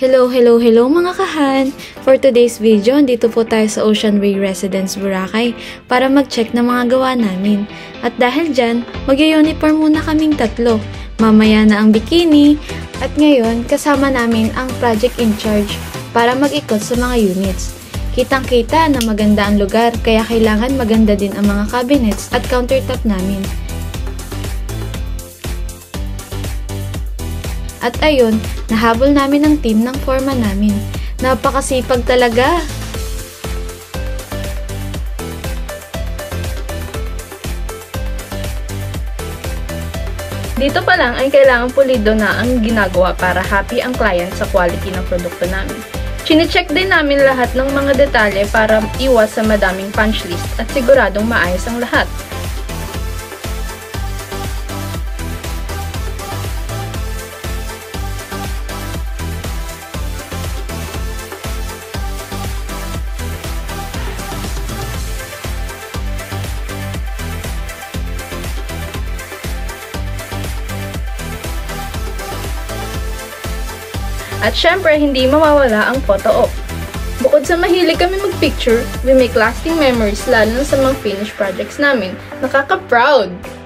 Hello mga kahan! For today's video, andito po tayo sa Ocean Way Residence, Boracay para mag-check ng mga gawa namin. At dahil dyan, mag-uniform muna kaming tatlo. Mamaya na ang bikini. At ngayon, kasama namin ang project in charge para mag-ikot sa mga units. Kitang-kita na maganda ang lugar, kaya kailangan maganda din ang mga cabinets at countertop namin. At ayun, nahabol namin ang team ng foreman namin. Napakasipag talaga! Dito pa lang ay kailangan pulido na ang ginagawa para happy ang client sa quality ng produkto namin. Chine-check din namin lahat ng mga detalye para iwas sa madaming punch list at siguradong maayos ang lahat. At syempre, hindi mawawala ang photo op. Bukod sa mahilig kami mag-picture, we make lasting memories lalo na sa mga finished projects namin. Nakaka-proud!